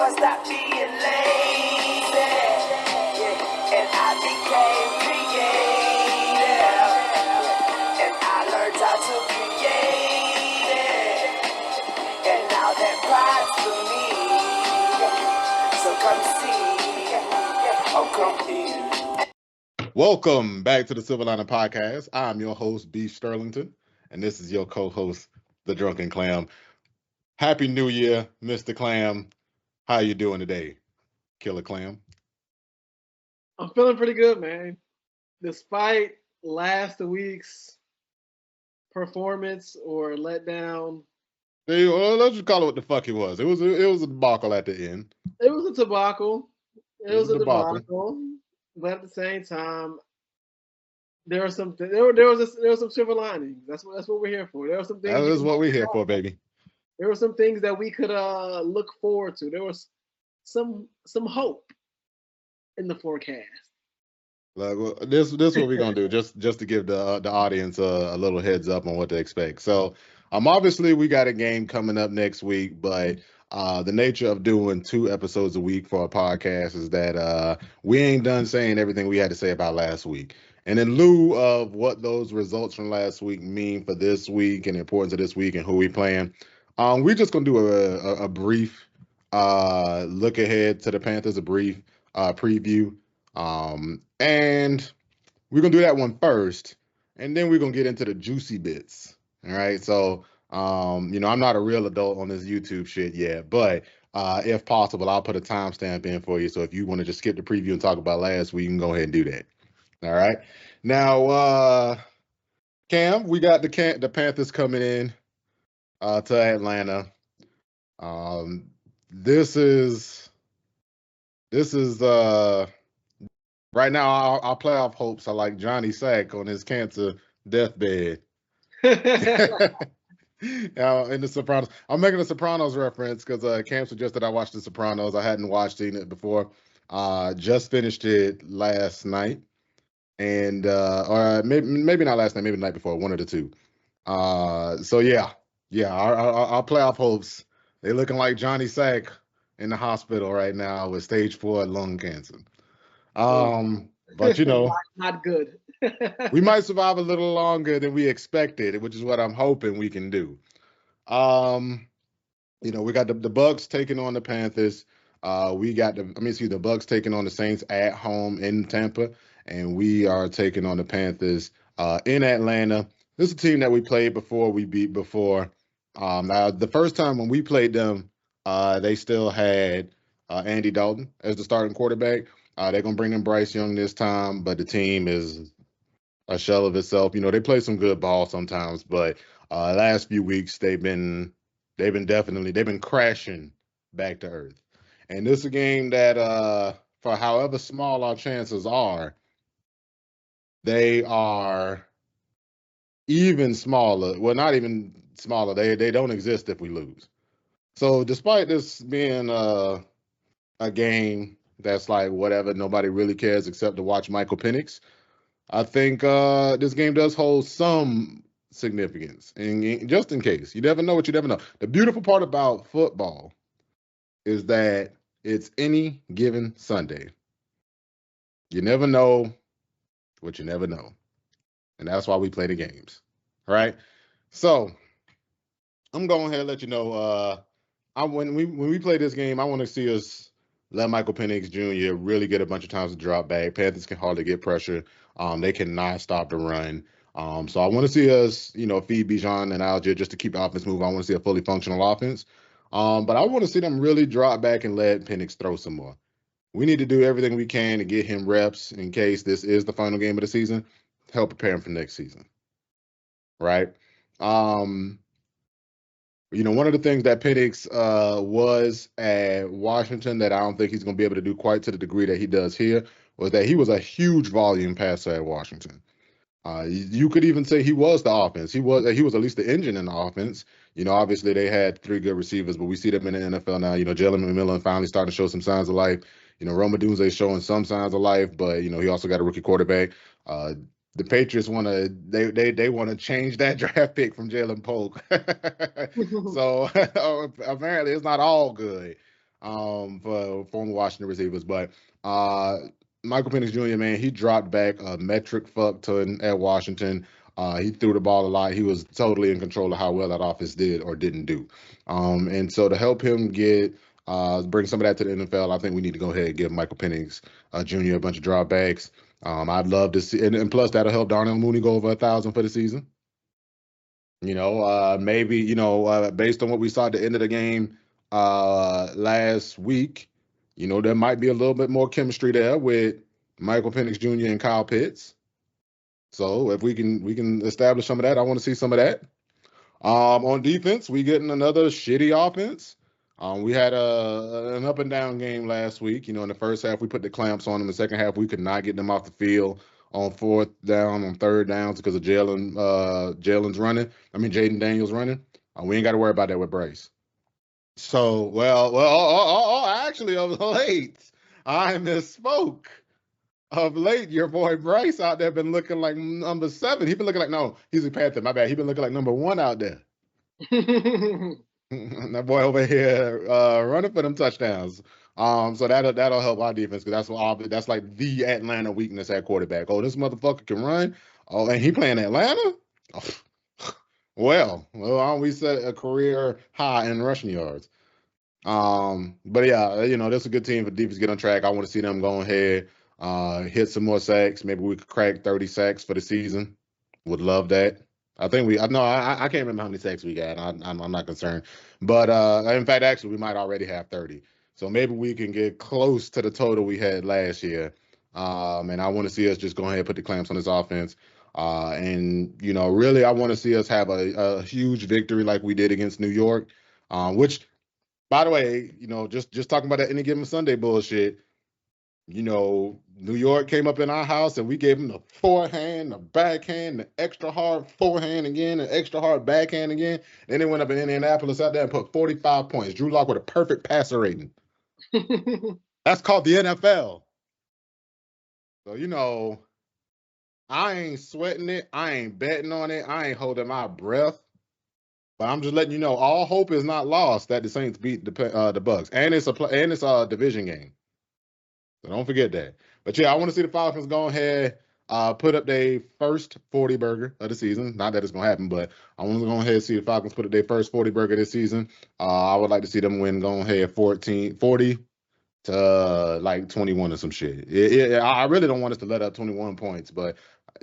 boy, stop being lazy. Yeah, and I became creative. And I learned how to create it. And now that pride's for me. So come see. Oh, come eat. Welcome back to the Silver Lining Podcast. I'm your host, B. Sterlington, and this is your co-host, The Drunken Clam. Happy New Year, Mr. Clam. How you doing today, Killer Clam? I'm feeling pretty good, man. Despite last week's performance or letdown, Hey, well, let's just call it what the fuck it was. It was a debacle at the end. it was a debacle. It was a debacle. debacle. But at the same time, there are some there was some silver linings. That's what we're here for. There were some things. That is what we're here for, baby. There were some things that we could look forward to. There was some hope in the forecast. Like, well, this is what we're gonna do, just to give the audience a little heads up on what to expect. So, obviously we got a game coming up next week, but the nature of doing 2 episodes a week for a podcast is that we ain't done saying everything we had to say about last week. And in lieu of what those results from last week mean for this week and the importance of this week and who we playing, we're just gonna do a brief look ahead to the Panthers, a brief preview. And we're gonna do that one first, and then we're gonna get into the juicy bits. All right. So I'm not a real adult on this YouTube shit yet, but if possible, I'll put a timestamp in for you. So if you want to just skip the preview and talk about last week, you can go ahead and do that. All right. Now, Cam, we got the Panthers coming in to Atlanta. This is right now, our playoff hopes are like Johnny Sack on his cancer deathbed. Now, in The Sopranos, I'm making a Sopranos reference because Cam suggested I watch The Sopranos. I hadn't watched it before. Just finished it last night, and or maybe not last night, maybe the night before, one of the two. So yeah, our playoff hopes, they looking like Johnny Sack in the hospital right now with stage 4 lung cancer. But not good. we might survive a little longer than we expected, which is what I'm hoping we can do. We got the Bucks taking on the Panthers. We got the Bucks taking on the Saints at home in Tampa, and we are taking on the Panthers in Atlanta. This is a team that we played before, we beat before. Now the first time when we played them, they still had Andy Dalton as the starting quarterback. They're going to bring in Bryce Young this time, but the team is a shell of itself. They play some good ball sometimes, but last few weeks they've been crashing back to earth. And this is a game that for however small our chances are, they are even smaller. Well, not even smaller. They don't exist if we lose. So despite this being a game that's like whatever, nobody really cares except to watch Michael Penix, I think this game does hold some significance. And just in case, you never know what you never know. The beautiful part about football is that it's any given Sunday. You never know what you never know. And that's why we play the games. All right? So I'm going ahead and let you know, when we play this game, I want to see us let Michael Penix Jr. really get a bunch of times to drop back. Panthers can hardly get pressure. They cannot stop the run. So I want to see us, feed Bijan and Algier just to keep the offense moving. I want to see a fully functional offense. But I want to see them really drop back and let Penix throw some more. We need to do everything we can to get him reps in case this is the final game of the season, to help prepare him for next season. Right? One of the things that Penix was at Washington that I don't think he's going to be able to do quite to the degree that he does here was that he was a huge volume passer at Washington. You could even say he was the offense. He was at least the engine in the offense. Obviously they had 3 good receivers, but we see them in the NFL now. Jalen McMillan finally starting to show some signs of life. Rome Odunze is showing some signs of life, but he also got a rookie quarterback. The Patriots want to change that draft pick from Jalen Polk. So apparently it's not all good. for former Washington receivers. But Michael Penix Jr., man, he dropped back a metric fuck ton at Washington. He threw the ball a lot. He was totally in control of how well that offense did or didn't do. And so to help him bring some of that to the NFL, I think we need to go ahead and give Michael Penix Jr. a bunch of dropbacks. I'd love to see, and plus that'll help Darnell Mooney go over 1,000 for the season. Maybe, based on what we saw at the end of the game last week, there might be a little bit more chemistry there with Michael Penix Jr. and Kyle Pitts. So if we can establish some of that, I want to see some of that. On defense, we getting another shitty offense. We had an up and down game last week. In the first half we put the clamps on them. The second half we could not get them off the field on fourth down, on third downs because of Jaden Daniels running. We ain't got to worry about that with Bryce. So, actually, of late, I misspoke. Of late, your boy Bryce out there been looking like number 7. He been looking like, no, he's a Panther. My bad. He been looking like number 1 out there. That boy over here running for them touchdowns. So that'll help our defense because that's like the Atlanta weakness at quarterback. Oh, this motherfucker can run. Oh, and he playing Atlanta. Oh. Well, we set a career high in rushing yards. But yeah, this is a good team for defense to get on track. I want to see them go ahead, hit some more sacks. Maybe we could crack 30 sacks for the season. Would love that. I think I can't remember how many sacks we got. I'm not concerned. But in fact, actually, we might already have 30. So maybe we can get close to the total we had last year. And I want to see us just go ahead and put the clamps on this offense. Really, I want to see us have a huge victory like we did against New York, which, by the way, just talking about that any given Sunday bullshit. New York came up in our house and we gave them the forehand, the backhand, the extra hard forehand again, the extra hard backhand again. Then they went up in Indianapolis out there and put 45 points. Drew Lock with a perfect passer rating. That's called the NFL. So, I ain't sweating it. I ain't betting on it. I ain't holding my breath. But I'm just letting you know, all hope is not lost that the Saints beat the Bucks, and it's a division game. So don't forget that. But yeah, I want to see the Falcons go ahead, put up their first 40 burger of the season. Not that it's gonna happen, but I want to go ahead and see the Falcons put up their first 40 burger this season. I would like to see them win, go ahead 40 to like 21 or some shit. I really don't want us to let up 21 points, but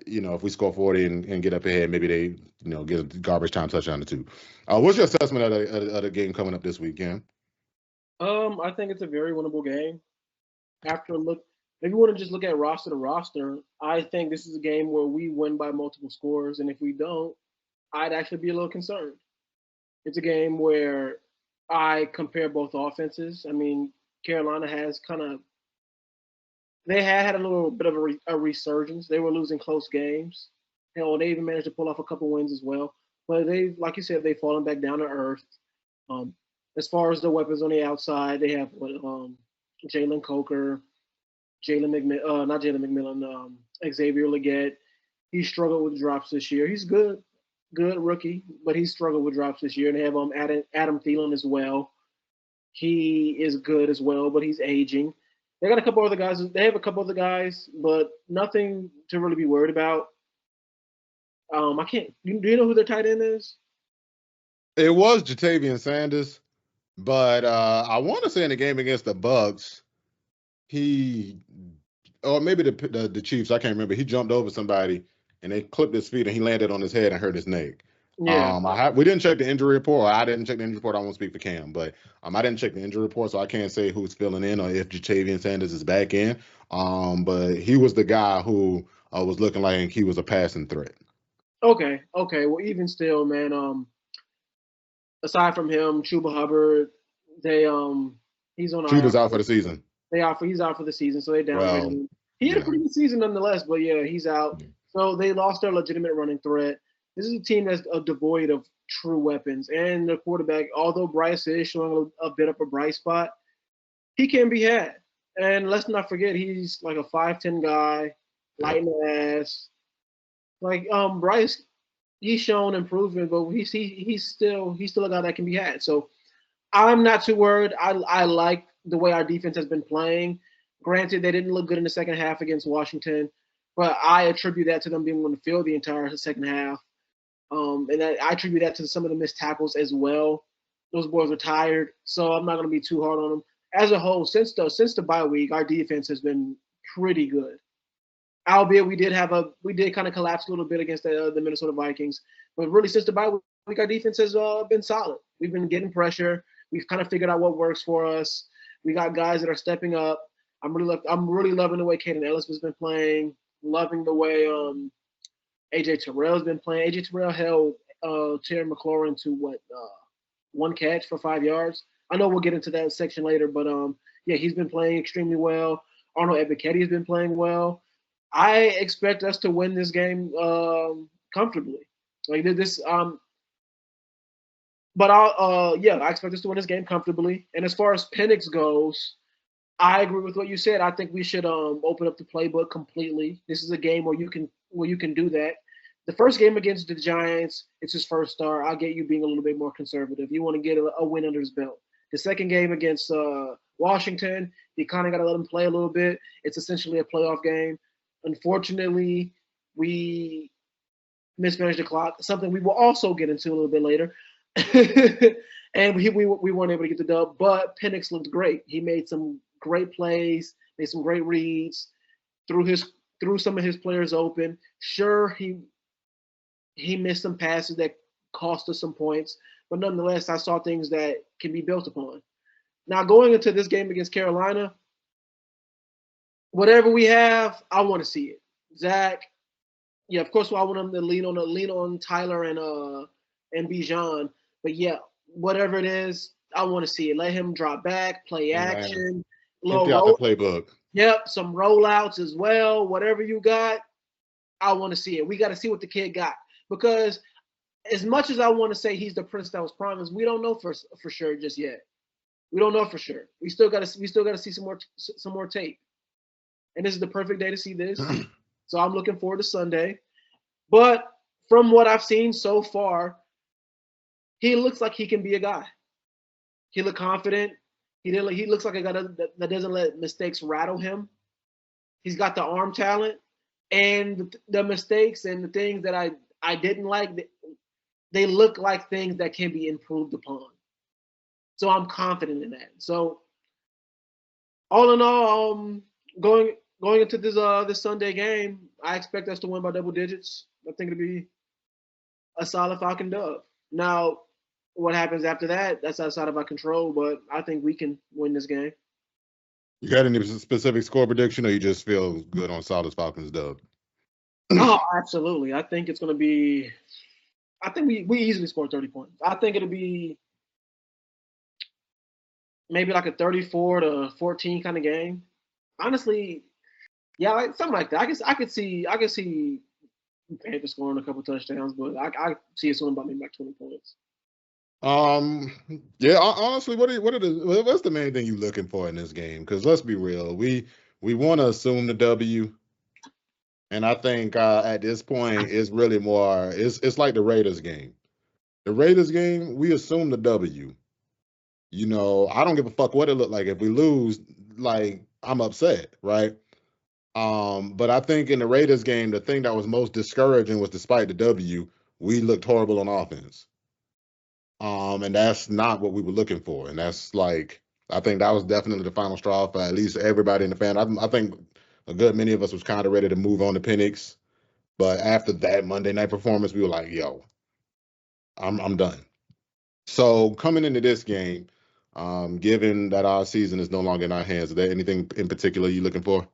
if we score 40 and get up ahead, maybe they get a garbage time touchdown or 2. What's your assessment of the game coming up this weekend? I think it's a very winnable game. If you want to just look at roster to roster, I think this is a game where we win by multiple scores, and if we don't, I'd actually be a little concerned. It's a game where I compare both offenses. I mean, Carolina has they had a little bit of a resurgence. They were losing close games. Hell, they even managed to pull off a couple wins as well. But like you said, they've fallen back down to earth. As far as the weapons on the outside, they have Jalen Coker, not Jalen McMillan, Xavier Legette. He struggled with drops this year. He's good rookie, but he struggled with drops this year. And they have Adam Thielen as well. He is good as well, but he's aging. They got a couple other guys. They have a couple other guys, but nothing to really be worried about. I can't. Do you know who their tight end is? It was Jatavian Sanders, but I want to say in the game against the Bucks, or maybe the Chiefs, I can't remember. He jumped over somebody and they clipped his feet and he landed on his head and hurt his neck. Yeah. We didn't check the injury report. I didn't check the injury report. I won't speak for Cam, but I didn't check the injury report, so I can't say who's filling in or if Jatavian Sanders is back in. But he was the guy who was looking like he was a passing threat. Okay. Well, even still, man. Aside from him, Chuba Hubbard, he's on. Chuba's out for the season. He's out for the season, so they downgraded him. He had a pretty good season nonetheless, but yeah, he's out. So they lost their legitimate running threat. This is a team that's devoid of true weapons. And the quarterback, although Bryce is showing a bit of a bright spot, he can be had. And let's not forget, he's like a 5'10" guy, light in the ass. Like Bryce, he's shown improvement, but he's still a guy that can be had. So I'm not too worried. I like the way our defense has been playing. Granted, they didn't look good in the second half against Washington, but I attribute that to them being on the field the entire second half. And I attribute that to some of the missed tackles as well. Those boys are tired, so I'm not going to be too hard on them. As a whole, since the bye week, our defense has been pretty good. Albeit we did kind of collapse a little bit against the Minnesota Vikings, but really since the bye week, our defense has been solid. We've been getting pressure. We've kind of figured out what works for us. We got guys that are stepping up. I'm really loving the way Caden Ellis has been playing. Loving the way AJ Terrell's been playing. AJ Terrell held Terry McLaurin to one catch for 5 yards. I know we'll get into that section later, but yeah, he's been playing extremely well. Arnold Ebiketie has been playing well. I expect us to win this game comfortably. Like this, but I expect us to win this game comfortably. And as far as Penix goes, I agree with what you said. I think we should open up the playbook completely. This is a game where you can do that. The first game against the Giants, it's his first start. I get you being a little bit more conservative. You want to get a win under his belt. The second game against Washington, you kind of got to let him play a little bit. It's essentially a playoff game. Unfortunately, we mismanaged the clock, something we will also get into a little bit later. And we weren't able to get the dub, but Penix looked great. He made some great plays, made some great reads, threw some of his players open. Sure, he missed some passes that cost us some points, but nonetheless, I saw things that can be built upon. Now, going into this game against Carolina, whatever we have, I want to see it. Zach, yeah, of course, I want him to lean on Tyler and Bijan, but yeah, whatever it is, I want to see it. Let him drop back, play action, empty out the playbook. Yep, some rollouts as well. Whatever you got, I want to see it. We got to see what the kid got, because as much as I want to say he's the prince that was promised, we don't know for sure just yet. We don't know for sure. We still got to see some more tape. And this is the perfect day to see this. So I'm looking forward to Sunday. But from what I've seen so far, he looks like he can be a guy. He looked confident. He looks like a guy that doesn't let mistakes rattle him. He's got the arm talent, and the mistakes and the things that I didn't like, they look like things that can be improved upon. So I'm confident in that. So all in all, going into this Sunday game, I expect us to win by double digits. I think it'll be a solid Falcon dub. Now, what happens after that, that's outside of our control, but I think we can win this game. You got any specific score prediction, or you just feel good on solid Falcons dub? Oh, absolutely. I think it's going to be – I think we easily score 30 points. I think it'll be maybe like a 34-14 kind of game. Honestly, yeah, like something like that. I could see Panther scoring a couple touchdowns, but I see it scoring about maybe like 20 points. Yeah. Honestly, what's the main thing you're looking for in this game? Because let's be real, we want to assume the W, and I think at this point it's really more. It's like the Raiders game. The Raiders game, we assume the W. You know, I don't give a fuck what it looked like. If we lose, like, I'm upset, right? But I think in the Raiders game, the thing that was most discouraging was, despite the W, we looked horrible on offense. And that's not what we were looking for. And that's like, I think that was definitely the final straw for at least everybody in the fan. I think a good many of us was kind of ready to move on to Penix. But after that Monday night performance, we were like, yo, I'm done. So coming into this game, given that our season is no longer in our hands, is there anything in particular you're looking for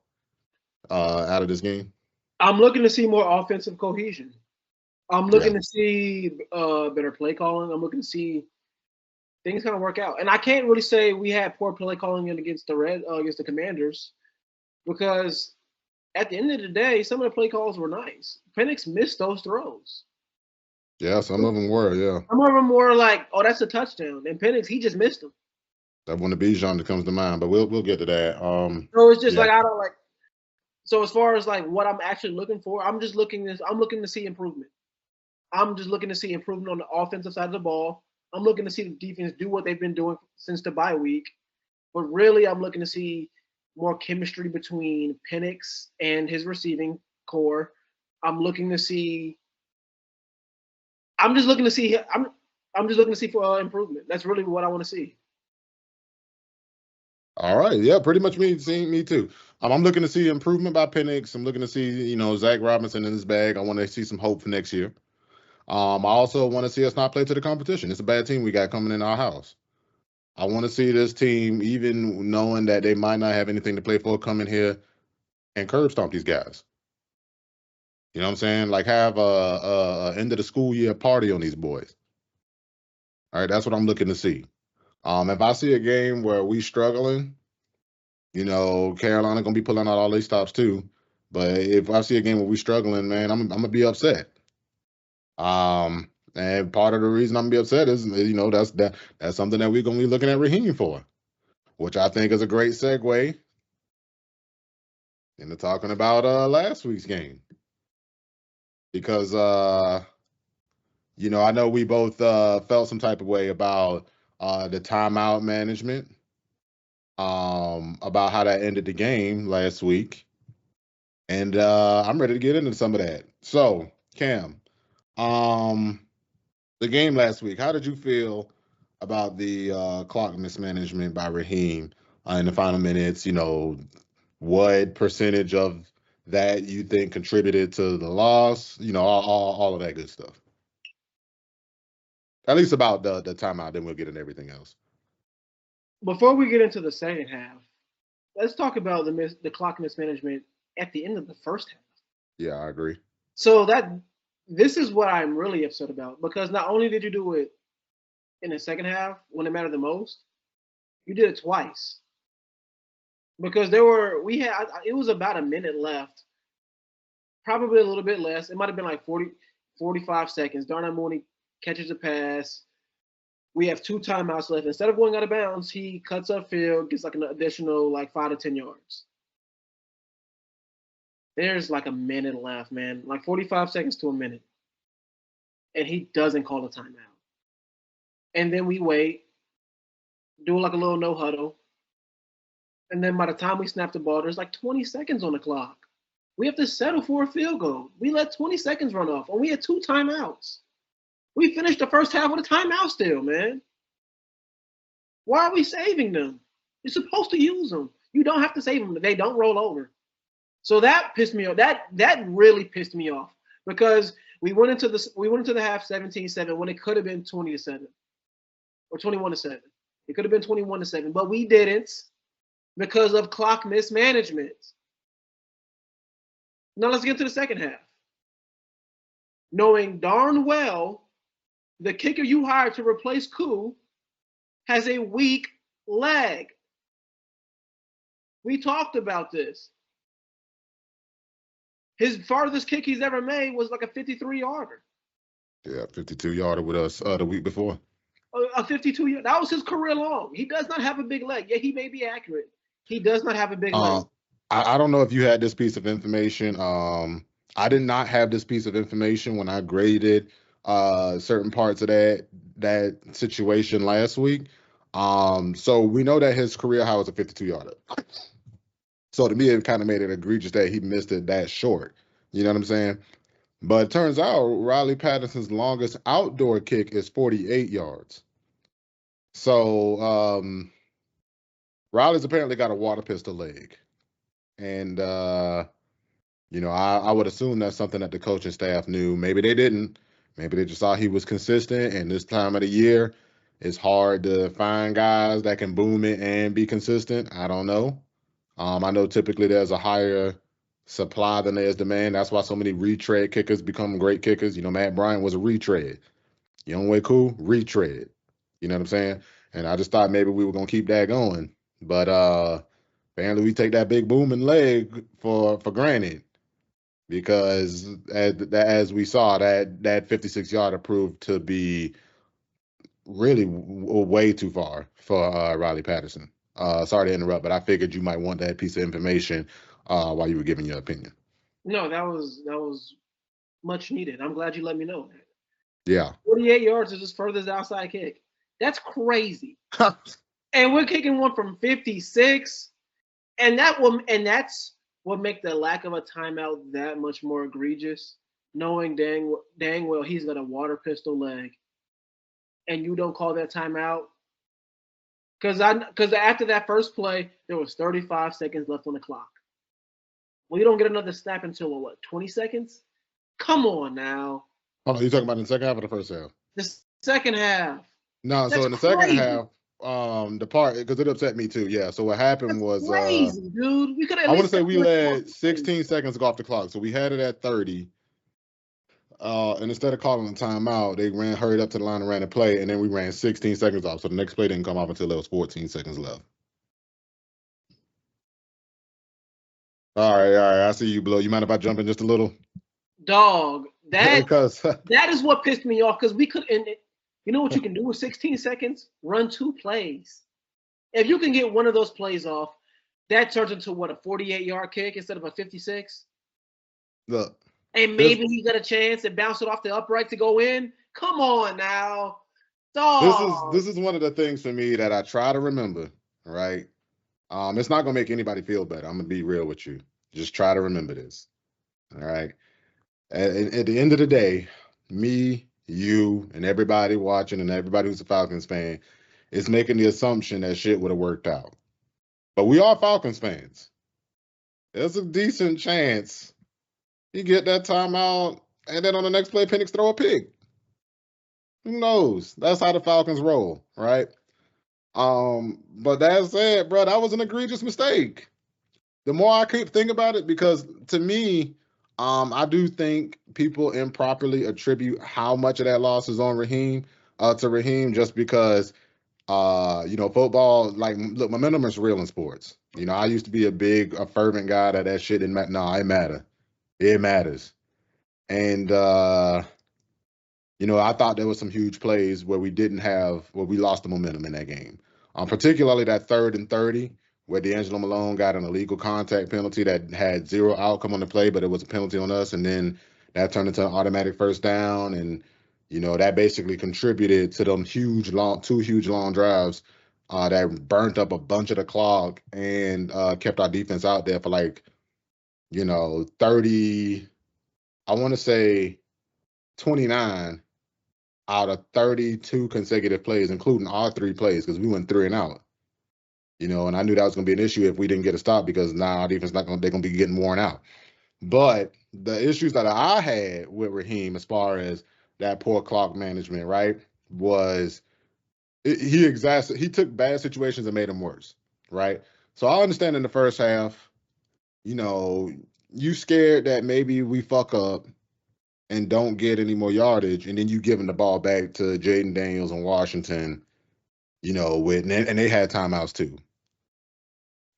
out of this game? I'm looking to see more offensive cohesion. I'm looking to see better play calling. I'm looking to see things kind of work out. And I can't really say we had poor play calling against the Commanders, because at the end of the day, some of the play calls were nice. Penix missed those throws. Yeah, some of them were, yeah. Some of them were like, oh, that's a touchdown. And Penix, he just missed them. That one of Bijan that comes to mind, but we'll get to that. So it's just like, I don't like. So as far as like what I'm actually looking for, I'm looking to see improvement. I'm just looking to see improvement on the offensive side of the ball. I'm looking to see the defense do what they've been doing since the bye week. But really, I'm looking to see more chemistry between Penix and his receiving core. I'm looking to see. I'm just looking to see. I'm just looking to see for improvement. That's really what I want to see. All right, yeah, pretty much me too. I'm looking to see improvement by Penix. I'm looking to see Zach Robinson in his bag. I want to see some hope for next year. I also want to see us not play to the competition. It's a bad team we got coming in our house. I want to see this team, even knowing that they might not have anything to play for, come in here and curb stomp these guys. You know what I'm saying? Like have a end of the school year party on these boys. All right, that's what I'm looking to see. If I see a game where we struggling, Carolina gonna be pulling out all these stops too. But if I see a game where we struggling, man, I'm gonna be upset. And part of the reason I'm gonna be upset is that's something that we're gonna be looking at Raheem for, which I think is a great segue into talking about last week's game. Because I know we both felt some type of way about the timeout management, about how that ended the game last week. And I'm ready to get into some of that. So, Cam, the game last week, how did you feel about the clock mismanagement by Raheem in the final minutes? What percentage of that you think contributed to the loss? All of that good stuff. At least about the timeout, then we'll get into everything else. Before we get into the second half, let's talk about the clock mismanagement at the end of the first half. Yeah, I agree. So this is what I'm really upset about, because not only did you do it in the second half when it mattered the most, you did it twice. Because it was about a minute left, probably a little bit less. It might have been like 40, 45 seconds. Darnell Mooney catches a pass. We have 2 timeouts left. Instead of going out of bounds, he cuts upfield, gets like an additional like 5 to 10 yards. There's like a minute left, man. Like 45 seconds to a minute. And he doesn't call a timeout. And then we wait, do like a little no huddle. And then by the time we snap the ball, there's like 20 seconds on the clock. We have to settle for a field goal. We let 20 seconds run off, and we had 2 timeouts. We finished the first half with a timeout still, man. Why are we saving them? You're supposed to use them. You don't have to save them. They don't roll over. So that pissed me off. That really pissed me off, because we went into the half 17-7 when it could have been 20-7 or 21-7. It could have been 21-7, but we didn't because of clock mismanagement. Now let's get to the second half. Knowing darn well the kicker you hired to replace Koo has a weak leg. We talked about this. His farthest kick he's ever made was like a 53-yarder. Yeah, 52-yarder with us the week before. A 52-yarder. That was his career long. He does not have a big leg. Yeah, he may be accurate. He does not have a big leg. I don't know if you had this piece of information. I did not have this piece of information when I graded certain parts of that situation last week. So we know that his career high was a 52-yarder. So to me, it kind of made it egregious that he missed it that short. You know what I'm saying? But it turns out Riley Patterson's longest outdoor kick is 48 yards. So Riley's apparently got a water pistol leg. And, I would assume that's something that the coaching staff knew. Maybe they didn't. Maybe they just saw he was consistent. And this time of the year, it's hard to find guys that can boom it and be consistent. I don't know. I know typically there's a higher supply than there's demand. That's why so many retread kickers become great kickers. Matt Bryant was a retread. Younghoe Koo, retread. You know what I'm saying? And I just thought maybe we were going to keep that going. But apparently we take that big booming leg for granted, because as we saw, that 56-yarder proved to be really way too far for Riley Patterson. Sorry to interrupt, but I figured you might want that piece of information while you were giving your opinion. No, that was much needed. I'm glad you let me know that. Yeah. 48 yards is his furthest outside kick. That's crazy. And we're kicking one from 56, and that's what make the lack of a timeout that much more egregious. Knowing dang well he's got a water pistol leg, and you don't call that timeout because after that first play there was 35 seconds left on the clock. Well, you don't get another snap until what 20 seconds? Come on now. Hold on, you talking about in the second half or the first half? The second half. No, That's so in the crazy. second half, the part because it upset me too. Yeah. So what happened was crazy, dude. We could I want to say we led 16 seconds to go off the clock, so we had it at 30. And instead of calling a timeout, they hurried up to the line and ran a play, and then we ran 16 seconds off. So the next play didn't come off until there was 14 seconds left. All right. I see you, Blow. You mind if I jump in just a little? Dog, because that is what pissed me off because we could. You know what you can do with 16 seconds? Run 2 plays. If you can get one of those plays off, that turns into what, a 48-yard kick instead of a 56? Look. And maybe he got a chance and bounce it off the upright to go in. Come on now. Dog. This is one of the things for me that I try to remember, right? It's not gonna make anybody feel better. I'm gonna be real with you. Just try to remember this. All right. At the end of the day, me, you, and everybody watching and everybody who's a Falcons fan is making the assumption that shit would have worked out. But we are Falcons fans. There's a decent chance you get that timeout, and then on the next play, Penix throw a pick. Who knows? That's how the Falcons roll, right? But that said, bro, that was an egregious mistake. The more I keep thinking about it, because to me, I do think people improperly attribute how much of that loss is on Raheem to Raheem just because, football, like, look, momentum is real in sports. I used to be a fervent guy that shit didn't matter. No, it matter. It matters. And, I thought there was some huge plays where we lost the momentum in that game. Particularly that 3rd and 30, where D'Angelo Malone got an illegal contact penalty that had 0 outcome on the play, but it was a penalty on us. And then that turned into an automatic first down. And, that basically contributed to them 2 huge long drives that burnt up a bunch of the clock and kept our defense out there for 30, I want to say 29 out of 32 consecutive plays, including all 3 plays, because we went 3 and out. And I knew that was going to be an issue if we didn't get a stop because now our defense they're going to be getting worn out. But the issues that I had with Raheem as far as that poor clock management, right, was he took bad situations and made them worse, right? So I understand in the first half, you scared that maybe we fuck up and don't get any more yardage, and then you giving the ball back to Jaden Daniels and Washington, and they had timeouts too.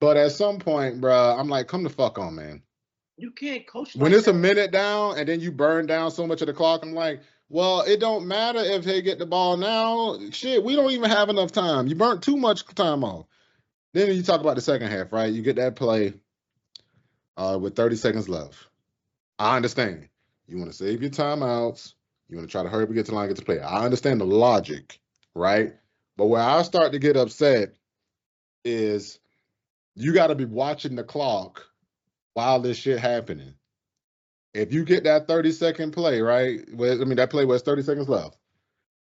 But at some point, bro, I'm like, come the fuck on, man. You can't coach when it's a minute down and then you burn down so much of the clock. I'm like, well, it don't matter if they get the ball now. Shit, we don't even have enough time. You burnt too much time off. Then you talk about the second half, right? You get that play with 30 seconds left. I understand. You want to save your timeouts. You want to try to hurry up and get to the line, get to play. I understand the logic, right? But where I start to get upset is you got to be watching the clock while this shit happening. If you get that 30-second play, right? That play where it's 30 seconds left,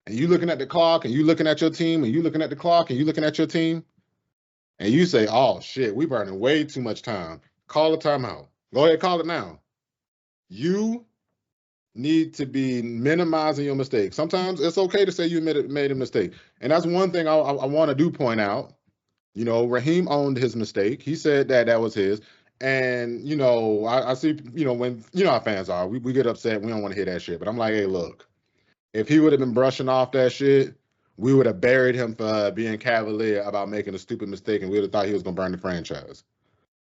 and you looking at the clock, and you looking at your team, and you looking at the clock, and you looking at your team, and you say, oh, shit, we burning way too much time. Call a timeout. Go ahead, call it now. You need to be minimizing your mistakes. Sometimes it's okay to say you made a mistake. And that's one thing I want to point out. Raheem owned his mistake. He said that was his. And, I see, when, how fans are, we get upset. We don't want to hear that shit. But I'm like, hey, look, if he would have been brushing off that shit, we would have buried him for being cavalier about making a stupid mistake, and we would have thought he was going to burn the franchise.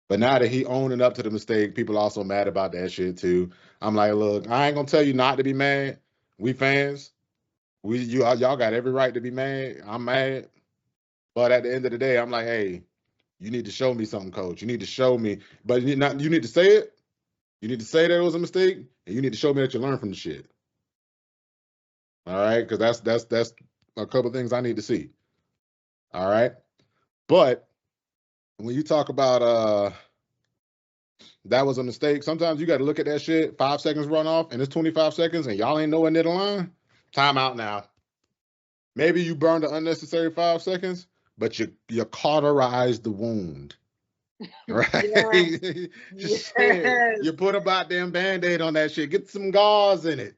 But now that he owning up to the mistake, people are also mad about that shit too. I'm like, look, I ain't going to tell you not to be mad. We fans, y'all got every right to be mad. I'm mad. But at the end of the day, I'm like, hey, you need to show me something, coach. You need to show me. But you need to say it. You need to say that it was a mistake, and you need to show me that you learned from the shit. All right, because that's a couple things I need to see. All right. But when you talk about that was a mistake, sometimes you got to look at that shit. 5 seconds run off, and it's 25 seconds, and y'all ain't nowhere near the line. Time out now. Maybe you burned an unnecessary 5 seconds, but you cauterized the wound. Right? Yes. Shit. You put a goddamn Band-Aid on that shit. Get some gauze in it.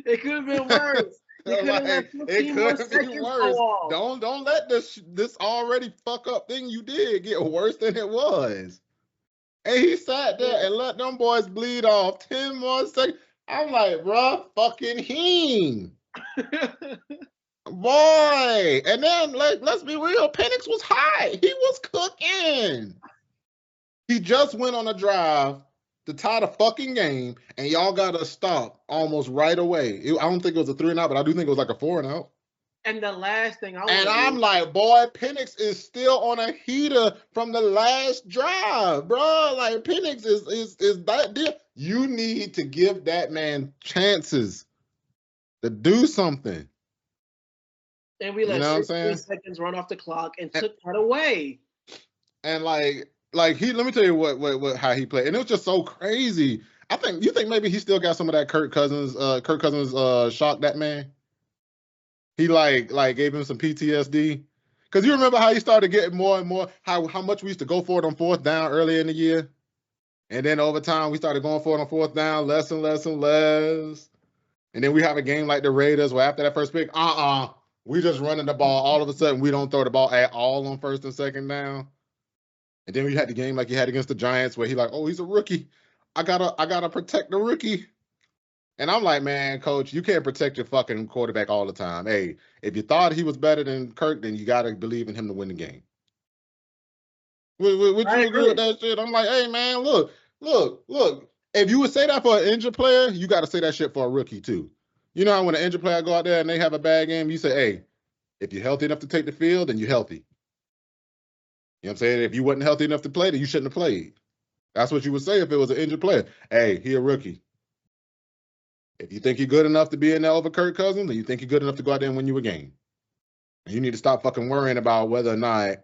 It could have been worse. You could have let 15 more seconds go off. Don't let this already fuck up thing you did get worse than it was. And he sat there and let them boys bleed off 10 more seconds. I'm like, bruh, fucking him. Boy. And then, like, let's be real, Penix was high. He was cooking. He just went on a drive to tie the fucking game, and y'all got to stop almost right away. I don't think it was a 3-and-out, but I do think it was like a 4-and-out. And the last thing I'm like, boy, Penix is still on a heater from the last drive, bro. Like, Penix is that deal. You need to give that man chances to do something. And we let 16 seconds run off the clock and took that away. And like let me tell you what how he played. And it was just so crazy. You think maybe he still got some of that Kirk Cousins shock that man. He like gave him some PTSD. Because you remember how he started getting more and more, how much we used to go for it on 4th down early in the year. And then over time, we started going for it on 4th down, less and less and less. And then we have a game like the Raiders where after that first pick, we just running the ball. All of a sudden, we don't throw the ball at all on 1st and 2nd down. And then we had the game like he had against the Giants where he like, oh, he's a rookie. I gotta protect the rookie. And I'm like, man, coach, you can't protect your fucking quarterback all the time. Hey, if you thought he was better than Kirk, then you got to believe in him to win the game. Would you agree with that shit? I'm like, hey, man, look. If you would say that for an injured player, you got to say that shit for a rookie, too. You know how when an injured player go out there and they have a bad game, you say, hey, if you're healthy enough to take the field, then you're healthy. You know what I'm saying? If you wasn't healthy enough to play, then you shouldn't have played. That's what you would say if it was an injured player. Hey, he a rookie. If you think you're good enough to be in there over Kirk Cousins, then you think you're good enough to go out there and win you a game. And you need to stop fucking worrying about whether or not,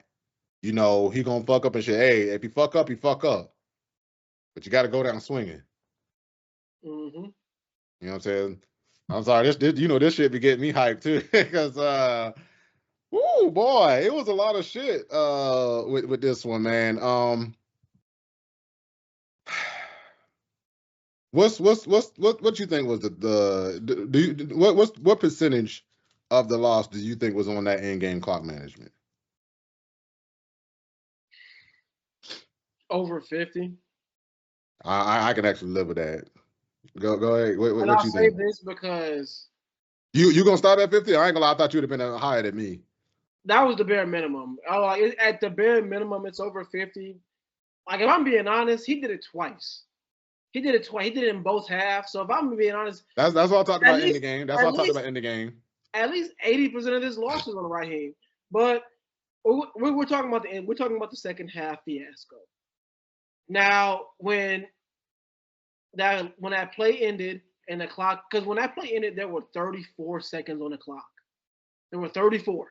he gonna fuck up and shit. Hey, if you fuck up, you fuck up. But you got to go down swinging. Mm-hmm. You know what I'm saying? I'm sorry, this shit be getting me hyped too, because woo boy, it was a lot of shit with this one, man. What you think was what percentage of the loss do you think was on that in-game clock management? Over 50. I can actually live with that. Go ahead. What and you I'll say think? this because you gonna start at 50? I ain't gonna lie. I thought you'd have been higher than me. that was the bare minimum. At the bare minimum, it's over 50. Like, if I'm being honest, he did it twice. He did it in both halves. So if I'm being honest, that's what I talked about in the game. That's what I talked about in the game. At least 80% of this loss is on Raheem. But we're talking about the end. We're talking about the second half fiasco. Now, when that play ended and the clock, because when that play ended, there were 34 seconds on the clock. There were 34.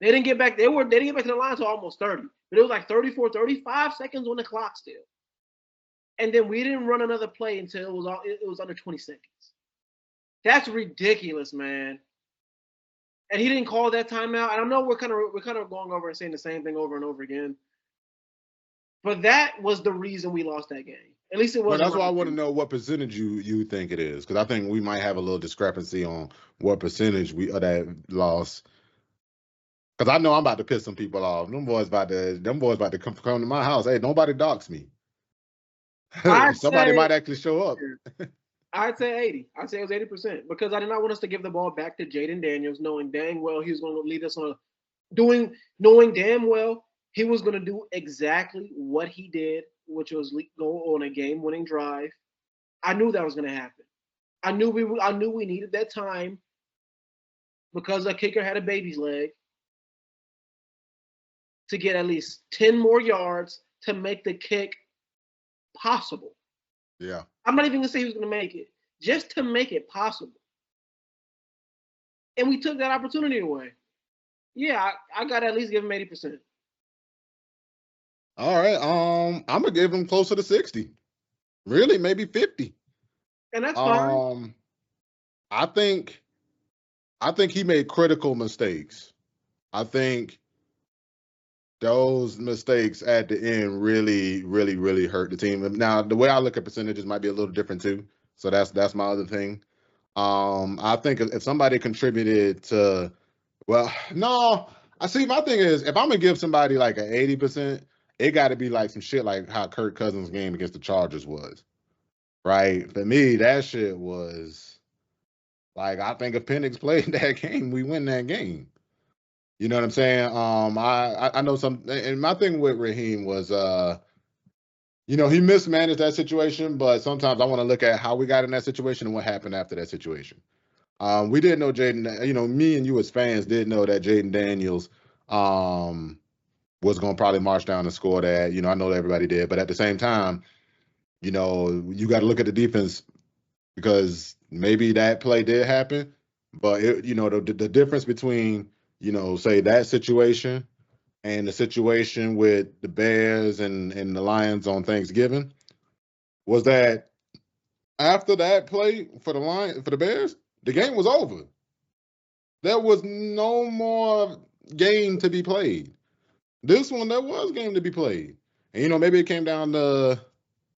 They didn't get back. They didn't get back to the line until almost 30. But it was like 34, 35 seconds on the clock still. And then we didn't run another play until it was under 20 seconds. That's ridiculous, man. And he didn't call that timeout. And I know we're kind of going over and saying the same thing over and over again. But that was the reason we lost that game. At least it was. Well, that's why I want to know what percentage you think it is, because I think we might have a little discrepancy on what percentage of that loss. Because I know I'm about to piss some people off. Them boys about to come to my house. Hey, nobody dox me. Somebody might actually show up. I'd say 80. I'd say it was 80% because I did not want us to give the ball back to Jaden Daniels, knowing dang well he was going to lead us on knowing damn well he was going to do exactly what he did, which was go on a game-winning drive. I knew that was going to happen. I knew we needed that time because the kicker had a baby's leg to get at least 10 more yards to make the kick possible. Yeah. I'm not even going to say he was going to make it, just to make it possible. and we took that opportunity away. Yeah, I got to at least give him 80%. All right. I'm gonna give him closer to 60. Really, maybe 50. And that's fine. I think he made critical mistakes. I think those mistakes at the end really, really, really hurt the team. Now, the way I look at percentages might be a little different too. So that's my other thing. I think if somebody contributed to, well, no, I see. My thing is, if I'm gonna give somebody like an 80%, it got to be like some shit like how Kirk Cousins' game against the Chargers was, right? For me, that shit was like, I think if Penix played that game, we win that game. You know what I'm saying? I know some, and my thing with Raheem was, he mismanaged that situation, but sometimes I want to look at how we got in that situation and what happened after that situation. We didn't know Jaden, me and you as fans did know that Jaden Daniels was going to probably march down and score that. I know everybody did, but at the same time, you got to look at the defense because maybe that play did happen, but the difference between, say that situation and the situation with the Bears and the Lions on Thanksgiving was that after that play for the Bears, the game was over. There was no more game to be played. This one, there was game to be played. And, maybe it came down to,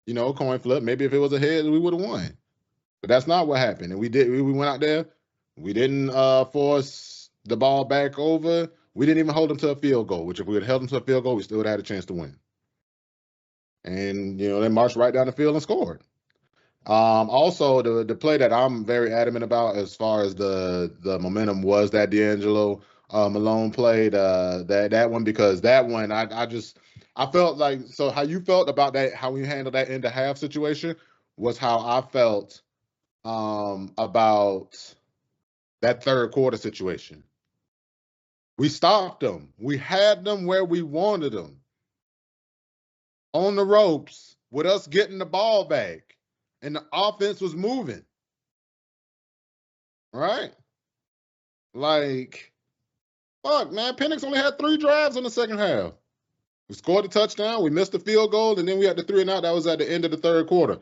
coin flip. Maybe if it was a head, we would have won. But that's not what happened. And we went out there. We didn't force the ball back over. We didn't even hold them to a field goal, which if we had held them to a field goal, we still would have had a chance to win. And, they marched right down the field and scored. Also, the play that I'm very adamant about as far as the momentum was that D'Angelo Malone played that one, because that one I felt like, so how you felt about that, how we handled that end of half situation was how I felt about that third quarter situation. We stopped them. We had them where we wanted them, on the ropes with us getting the ball back. And the offense was moving. Right? Like, fuck, man. Penix only had 3 drives in the second half. We scored a touchdown. We missed the field goal, and then we had the 3 and out. That was at the end of the third quarter.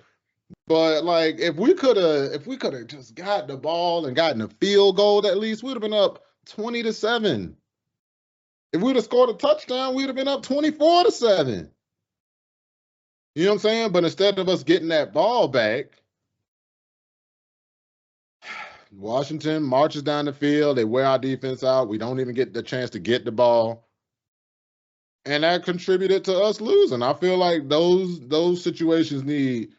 But like, if we could have just got the ball and gotten a field goal, at least we'd have been up 20-7. If we'd have scored a touchdown, we'd have been up 24-7. You know what I'm saying? But instead of us getting that ball back, Washington marches down the field. They wear our defense out. We don't even get the chance to get the ball. And that contributed to us losing. I feel like those situations need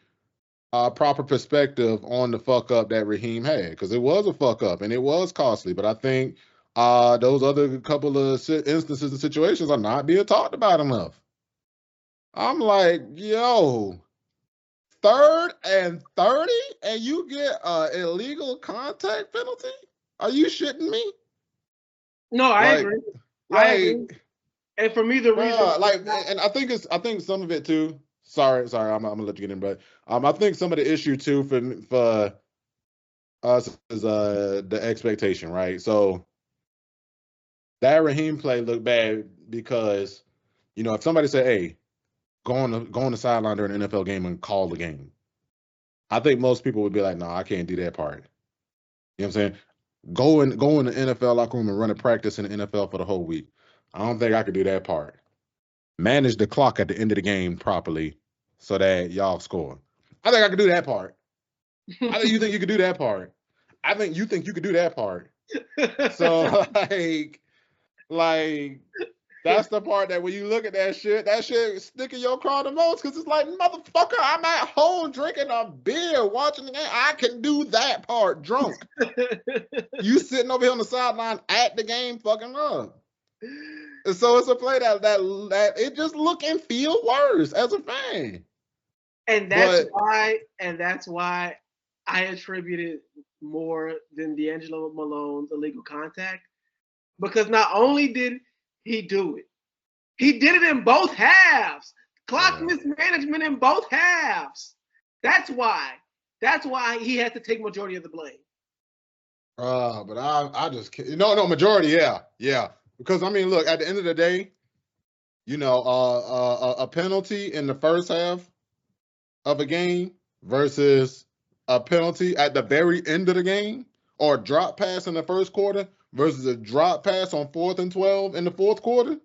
proper perspective on the fuck up that Raheem had, because it was a fuck up and it was costly. But I think those other couple of instances and situations are not being talked about enough. I'm like, yo, 3rd and 30 and you get an illegal contact penalty? Are you shitting me? No, I agree. I agree. And for me, the reason, and I think some of it too. Sorry, I'm gonna let you get in, but I think some of the issue too for us is the expectation, right? So that Raheem play looked bad because, if somebody said, "Hey, go on the sideline during an NFL game and call the game," I think most people would be like, "No, I can't do that part." You know what I'm saying? Go in the NFL locker room and run a practice in the NFL for the whole week. I don't think I could do that part. Manage the clock at the end of the game properly so that y'all score. I think I could do that part. I think you think you could do that part. I think you think you could do that part. So like that's the part that when you look at that shit stick in your craw the most, because it's like, motherfucker, I'm at home drinking a beer, watching the game. I can do that part drunk. You sitting over here on the sideline at the game fucking up. And so it's a play that it just look and feel worse as a fan. And that's why I attributed more than D'Angelo Malone's illegal contact. Because not only did he do it, he did it in both halves. Clock mismanagement in both halves. That's why he had to take majority of the blame. But I just can't. No, majority, yeah. Because I mean, look, at the end of the day, a penalty in the first half of a game versus a penalty at the very end of the game, or a drop pass in the first quarter versus a drop pass on 4th and 12 in the fourth quarter.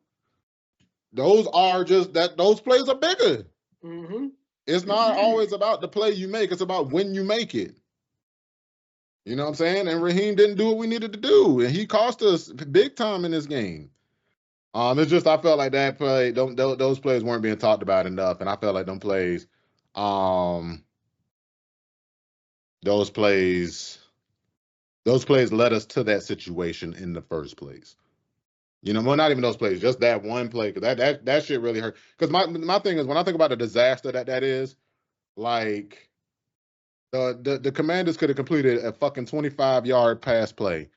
Those are just that those plays are bigger. Mm-hmm. It's not always about the play you make; it's about when you make it. You know what I'm saying? And Raheem didn't do what we needed to do, and he cost us big time in this game. It's just I felt like that play, those plays weren't being talked about enough, and I felt like um, those plays, those plays led us to that situation in the first place. Well, not even those plays, just that one play, because that shit really hurt. Because my thing is, when I think about the disaster that is, like the Commanders could have completed a fucking 25-yard pass play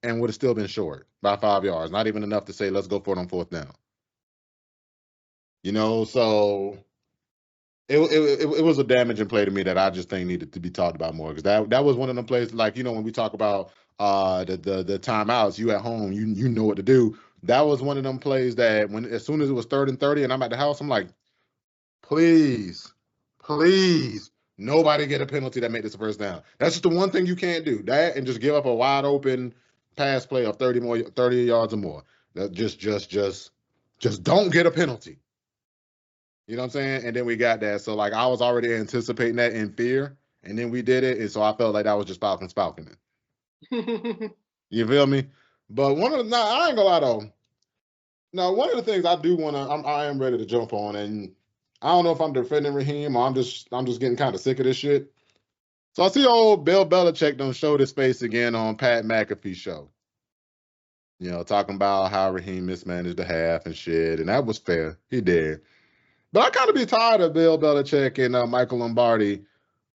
and would have still been short by 5 yards. Not even enough to say, let's go for it on 4th down. So it was a damaging play to me that I just think needed to be talked about more, because that was one of them plays, like, when we talk about the timeouts, you at home, you know what to do. That was one of them plays that as soon as it was 3rd and 30 and I'm at the house, I'm like, please, nobody get a penalty that made this a first down. That's just the one thing you can't do. That, and just give up a wide open pass play of 30 yards or more. That just don't get a penalty. You know what I'm saying? And then we got that. So, like, I was already anticipating that in fear, and then we did it, and so I felt like that was just Falcons falconing. You feel me? But I ain't gonna lie though. Now, one of the things I do I am ready to jump on, and I don't know if I'm defending Raheem or I'm just getting kind of sick of this shit. So I see old Bill Belichick done showed his face again on Pat McAfee's show. Talking about how Raheem mismanaged the half and shit, and that was fair. He did. But I kind of be tired of Bill Belichick and Michael Lombardi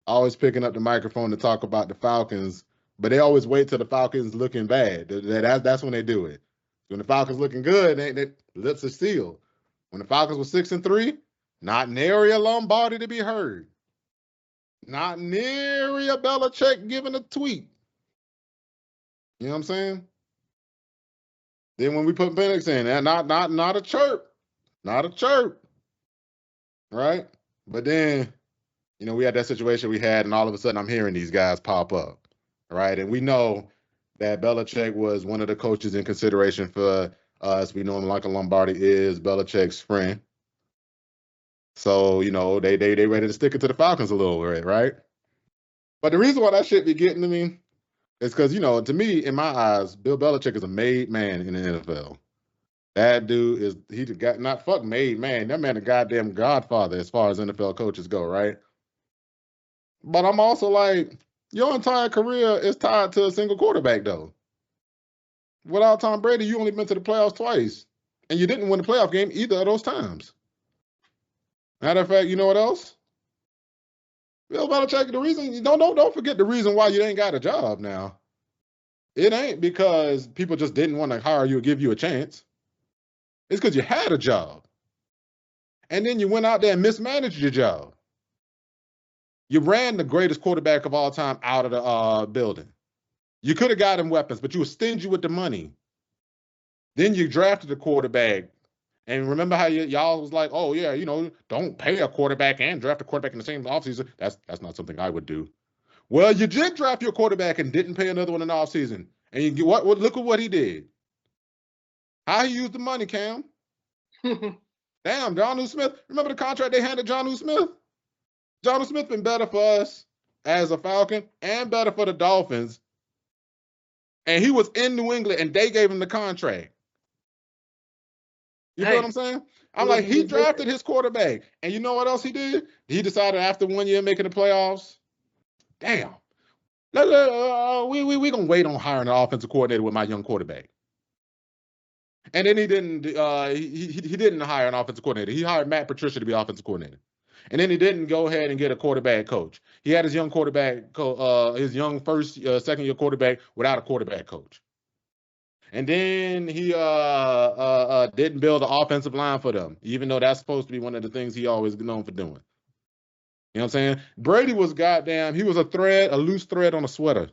always picking up the microphone to talk about the Falcons, but they always wait till the Falcons looking bad. That's when they do it. When the Falcons looking good, they lips are sealed. When the Falcons were 6-3, not nary a Lombardi to be heard. Not nary a Belichick giving a tweet. You know what I'm saying? Then when we put Penix in, not a chirp. Not a chirp. Right? But then, we had that situation we had, and all of a sudden I'm hearing these guys pop up. Right? And we know that Belichick was one of the coaches in consideration for us. We know him like a Lombardi is Belichick's friend. So, they ready to stick it to the Falcons a little bit, right? But the reason why that shit be getting to me is because, to me, in my eyes, Bill Belichick is a made man in the NFL. That dude not fuck made man. That man a goddamn godfather as far as NFL coaches go, right? But I'm also like, your entire career is tied to a single quarterback, though. Without Tom Brady, you only been to the playoffs twice. And you didn't win the playoff game either of those times. Matter of fact, you know what else? Bill Belichick, the reason, don't forget the reason why you ain't got a job now. It ain't because people just didn't want to hire you or give you a chance. It's because you had a job. And then you went out there and mismanaged your job. You ran the greatest quarterback of all time out of the building. You could have got him weapons, but you were stingy with the money. Then you drafted a quarterback. And remember how y'all was like, oh, yeah, don't pay a quarterback and draft a quarterback in the same offseason. That's not something I would do. Well, you did draft your quarterback and didn't pay another one in the offseason. And look at what he did. How he used the money, Cam. Damn, Jonnu Smith. Remember the contract they handed Jonnu Smith? Jonnu Smith been better for us as a Falcon and better for the Dolphins. And he was in New England and they gave him the contract. You feel what I'm saying? I'm like, he drafted his quarterback. And you know what else he did? He decided after 1 year making the playoffs, damn, we going to wait on hiring an offensive coordinator with my young quarterback. And then he didn't he didn't hire an offensive coordinator. He hired Matt Patricia to be offensive coordinator. And then he didn't go ahead and get a quarterback coach. He had his young quarterback, his young second-year quarterback without a quarterback coach. And then he didn't build an offensive line for them, even though that's supposed to be one of the things he always known for doing. You know what I'm saying? Brady was he was a loose thread on a sweater.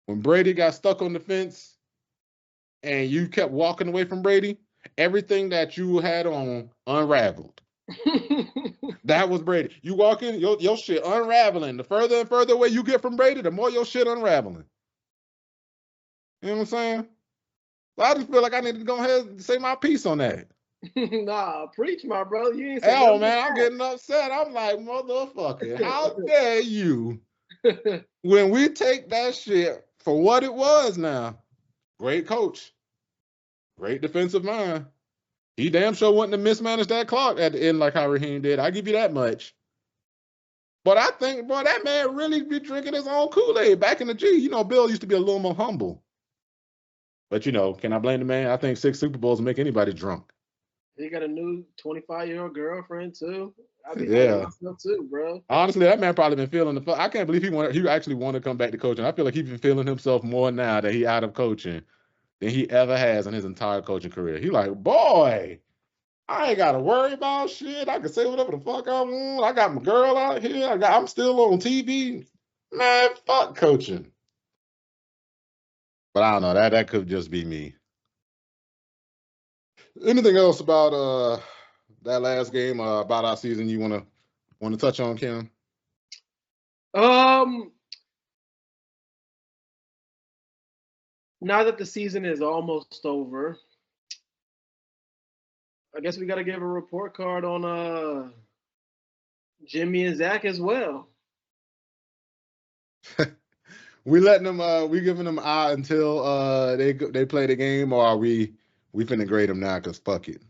when Brady got stuck on the fence and you kept walking away from Brady, everything that you had on unraveled. That was Brady. You walk in, your shit unraveling. The further and further away you get from Brady, the more your shit unraveling. You know what I'm saying? So I just feel like I need to go ahead and say my piece on that. Nah, preach, my brother. You ain't saying Hell, man, I'm getting upset. I'm like, motherfucker, how dare you? When we take that shit for what it was now, great coach, great defensive mind. He damn sure wouldn't have mismanaged that clock at the end like how Raheem did. I give you that much. But I think, boy, that man really be drinking his own Kool-Aid back in the G. You know, Bill used to be a little more humble. But, you know, can I blame the man? I think 6 Super Bowls make anybody drunk. He got a new 25-year-old girlfriend, too. I be Yeah. myself, too, bro. Honestly, that man probably been feeling the. I can't believe he actually want to come back to coaching. I feel like he's been feeling himself more now that he out of coaching than he ever has in his entire coaching career. He like, boy, I ain't got to worry about shit. I can say whatever the fuck I want. I got my girl out here. I'm still on TV. Man, fuck coaching. But I don't know. That could just be me. Anything else about that last game, about our season you want to touch on, Kim? Now that the season is almost over, I guess we got to give a report card on Jimmy and Zach as well. We letting them. We giving them out until they play the game, or are we finna grade them now? Cause fuck it.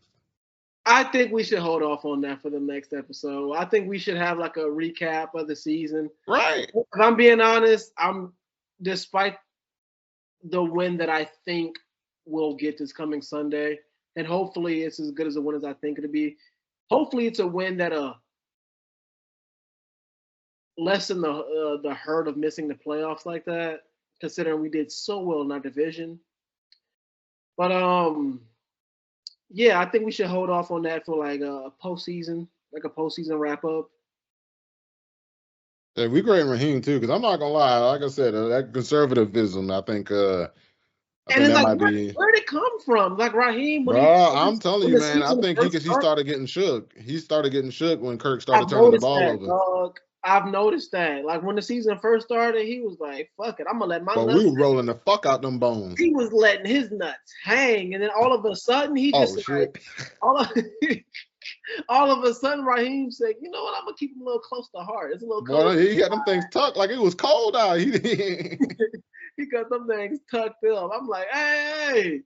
I think we should hold off on that for the next episode. I think we should have like a recap of the season. Right. If I'm being honest, despite the win that I think we'll get this coming Sunday, and hopefully it's as good as a win as I think it'll be. Hopefully it's a win that lessen the hurt of missing the playoffs like that, considering we did so well in our division. But yeah, I think we should hold off on that for like a postseason wrap up. Yeah, we grade Raheem too, because I'm not gonna lie. Like I said, that conservatism, I think And think it's that like, might be. where'd it come from? Like Raheem, Bro, I'm telling you, man. I think he started getting shook. He started getting shook when Kirk started turning the ball over. Dog. I've noticed that. Like when the season first started, he was like, "Fuck it, I'm gonna let my nuts." We were rolling the fuck out them bones. He was letting his nuts hang, and then all of a sudden, he just shit. all of a sudden, Raheem said, "You know what? I'm gonna keep him a little close to heart. It's a little cold." Boy, he got them things tucked like it was cold out. He got them things tucked up. I'm like, hey.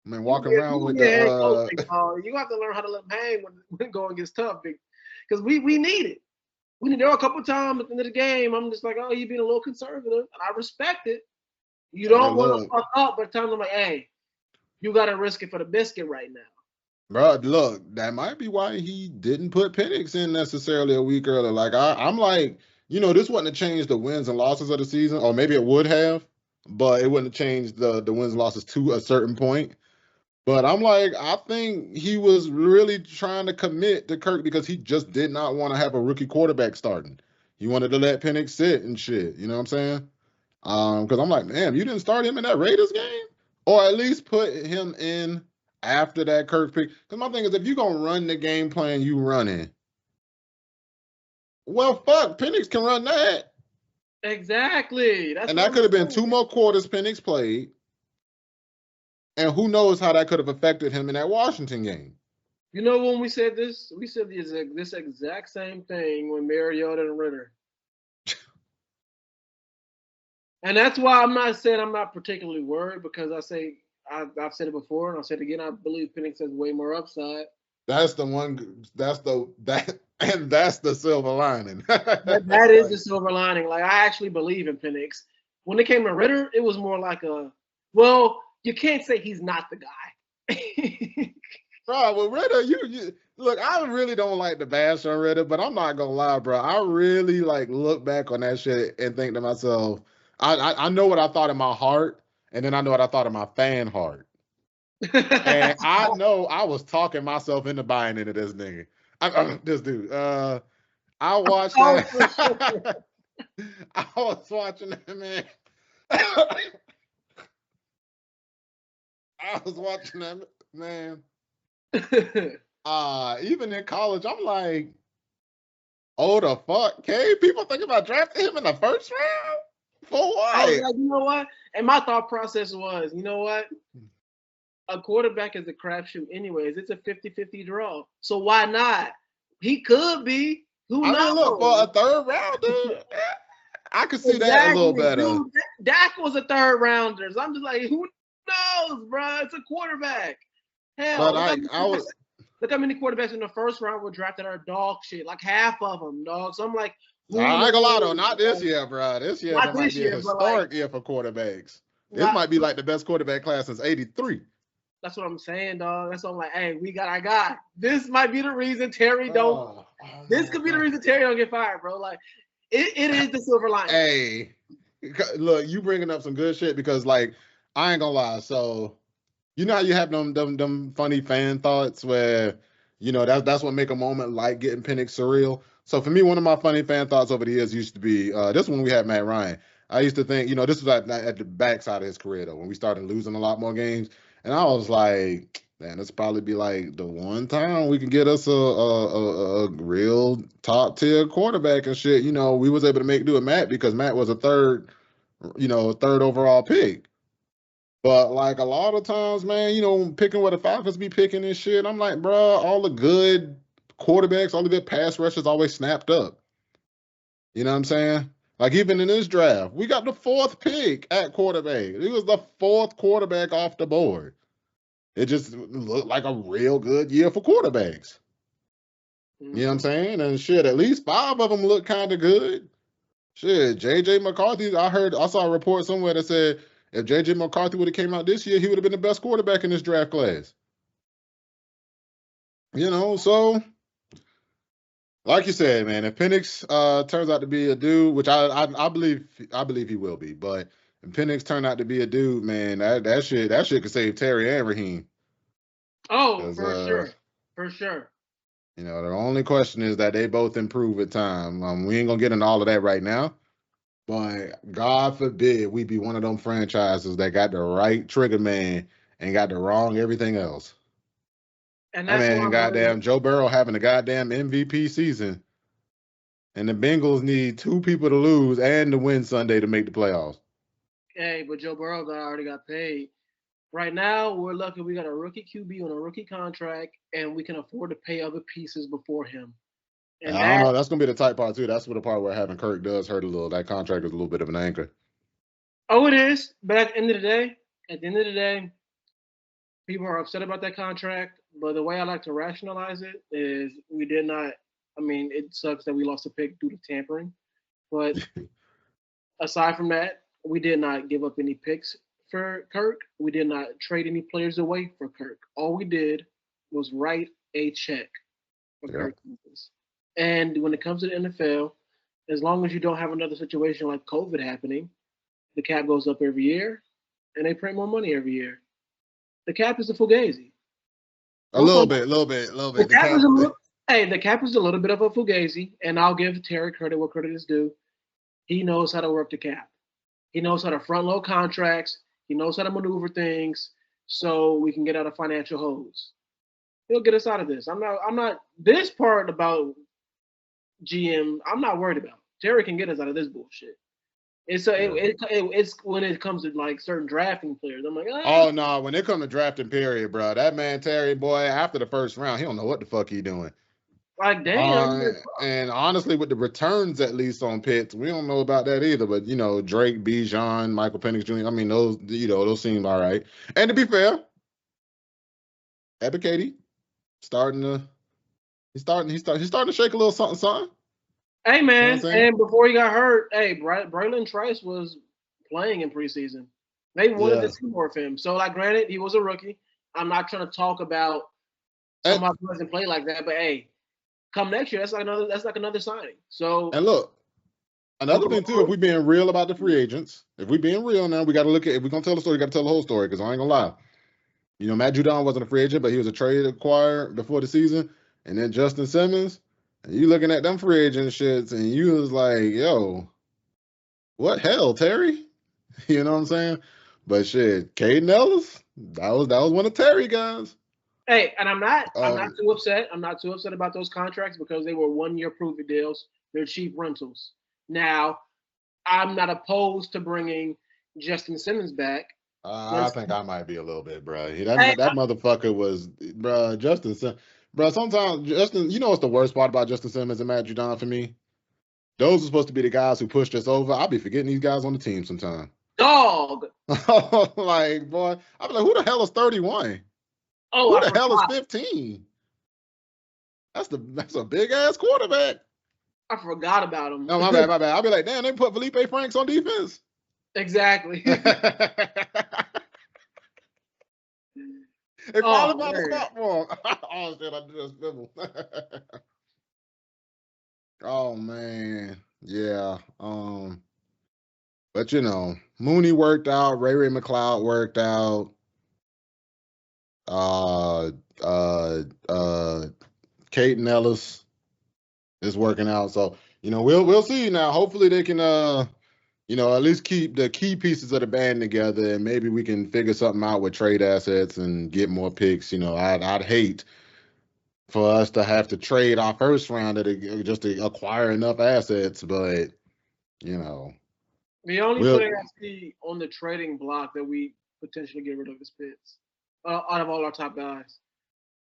Man, walking around with the you have to learn how to let them hang when going gets tough, because we need it. There were a couple times at the end of the game, I'm just like, oh, you're being a little conservative, and I respect it. You don't want to fuck up, but times I'm like, hey, you got to risk it for the biscuit right now. Bro, look, that might be why he didn't put Penix in necessarily a week earlier. Like I'm like, this wouldn't have changed the wins and losses of the season, or maybe it would have, but it wouldn't have changed the wins and losses to a certain point. But I'm like, I think he was really trying to commit to Kirk because he just did not want to have a rookie quarterback starting. He wanted to let Penix sit and shit. You know what I'm saying? Because I'm like, damn, you didn't start him in that Raiders game, or at least put him in after that Kirk pick. Because my thing is, if you're going to run the game plan you running, well, fuck, Penix can run that. Exactly. And that could have been 2 more quarters Penix played. And who knows how that could have affected him in that Washington game. When we said this? We said this exact same thing when Mariota and Ritter. And that's why I'm not particularly worried, because I've said it before and I'll say it again. I believe Penix has way more upside. That's the one. That's the silver lining. that is the silver lining. Like, I actually believe in Penix. When it came to Ritter, it was more like you can't say he's not the guy. Bro, well, Ritter, you look, I really don't like the bash on Ritter, but I'm not gonna lie, bro. I really look back on that shit and think to myself, I know what I thought in my heart, and then I know what I thought in my fan heart. And I know I was talking myself into buying into this nigga. This dude. I watched that. I was watching that man. I was watching that man. Even in college, I'm like, oh the fuck, K. People think about drafting him in the first round for I was what? like, you know what? And my thought process was, you know what? A quarterback is a crapshoot anyways. It's a 50-50 draw. So why not? He could be. Who I mean, look, for knows? a third rounder, I could see that a little Exactly. better. Dude, Dak was a third rounder. So I'm just like, who knows, bro? It's a quarterback. Hell, But look how many quarterbacks in the first round were drafted are dog shit. Like half of them, dog. So I'm like, who I ain't gonna lie though, knows? not this year, bro. This year Not there might this be a year, but like, historic year for quarterbacks. This not, might be like the best quarterback class since '83. that's what I'm saying, dog. That's what I'm like, hey, we got our guy. This might be the reason Terry don't. Oh This could be the reason Terry don't get fired, bro. Like, it is the silver lining. Hey, look, you bringing up some good shit because, like, I ain't gonna lie. So, you know how you have them funny fan thoughts where, that's what make a moment like getting Penix surreal. So for me, one of my funny fan thoughts over the years used to be this one we had Matt Ryan. I used to think, this was at the backside of his career though, when we started losing a lot more games, and I was like, man, this probably be like the one time we can get us a real top tier quarterback and shit. We was able to make do with Matt because Matt was a third overall pick. But like a lot of times, man, picking what the Falcons be picking and shit, I'm like, bro, all the good quarterbacks, all the good pass rushers always snapped up. You know what I'm saying? Like even in this draft, we got the fourth pick at quarterback. It was the fourth quarterback off the board. It just looked like a real good year for quarterbacks. You know what I'm saying? And shit, at least 5 of them look kind of good. Shit, J.J. McCarthy, I saw a report somewhere that said if J.J. McCarthy would have came out this year, he would have been the best quarterback in this draft class. So like you said, man, if Penix turns out to be a dude, which I believe he will be, but if Penix turned out to be a dude, man, that shit could save Terry and Raheem. Oh, for sure. For sure. The only question is that they both improve with time. We ain't gonna get into all of that right now. But God forbid we be one of them franchises that got the right trigger man and got the wrong everything else. And that's why goddamn Joe Burrow having a goddamn MVP season. And the Bengals need 2 people to lose and to win Sunday to make the playoffs. Hey, but Joe Burrow already got paid. Right now, we're lucky we got a rookie QB on a rookie contract, and we can afford to pay other pieces before him. And I don't know. That's going to be the tight part, too. That's what the part where having Kirk does hurt a little. That contract is a little bit of an anchor. Oh, it is. But at the end of the day, people are upset about that contract. But the way I like to rationalize it is we did not. I mean, it sucks that we lost a pick due to tampering. But aside from that, we did not give up any picks for Kirk. We did not trade any players away for Kirk. All we did was write a check for Kirk. And when it comes to the NFL, as long as you don't have another situation like COVID happening, the cap goes up every year, and they print more money every year. The cap is a fugazi. A little bit. The cap is a little bit of a fugazi, and I'll give Terry credit where credit is due. He knows how to work the cap. He knows how to front load contracts. He knows how to maneuver things so we can get out of financial holes. He'll get us out of this. I'm not this part about GM. I'm not worried about. Terry can get us out of this bullshit. It's when it comes to like certain drafting players. I'm like, oh no, when it comes to drafting, period, bro. That man Terry, boy, after the first round, he don't know what the fuck he doing. Like damn. And honestly, with the returns at least on Pitts, we don't know about that either. But Drake, Bijan, Michael Penix Jr. I mean, those seem all right. And to be fair, Ebiketie starting to shake a little something. Hey man, and before he got hurt, hey, Braylon Trice was playing in preseason. They wanted to see more of him. So, like, granted, he was a rookie. I'm not trying to talk about somebody who doesn't play like that, but hey, come next year, that's like another signing. So, and look, another thing too, if we're being real about the free agents, if we're being real now, we got to look at. If we're gonna tell the story, we got to tell the whole story. Because I ain't gonna lie, Matt Judon wasn't a free agent, but he was a trade acquired before the season, and then Justin Simmons. And you looking at them free agent shits, and you was like, yo, what hell, Terry? You know what I'm saying? But shit, Caden Ellis, that was one of Terry guys. Hey, and I'm not Um, too upset. I'm not too upset about those contracts because they were 1 year prove-it deals. They're cheap rentals. Now, I'm not opposed to bringing Justin Simmons back. I Let's, think I might be a little bit, bro. hey, That motherfucker was, bro. Bro. Sometimes Justin, you know what's the worst part about Justin Simmons and Matt Judon for me? Those are supposed to be the guys who pushed us over. I'll be forgetting these guys on the team sometimes. dog. Like, boy, I'll be like, who the hell is 31? Oh, Who I the hell is forgot. 15? That's a big ass quarterback. I forgot about him. No, my bad. I'll be like, damn, they put Felipe Franks on defense. Exactly. They Oh finally found a man. spot for him. Oh shit, I did a swivel. Oh man, yeah. But you know, Mooney worked out. Ray McLeod worked out. Uh, uh, uh, Caden Ellis is working out. So we'll see now. Hopefully they can at least keep the key pieces of the band together, and maybe we can figure something out with trade assets and get more picks. I'd hate for us to have to trade our first rounder just to acquire enough assets, but you know, The only we'll player I see on the trading block that we potentially get rid of is Pitts, out of all our top guys.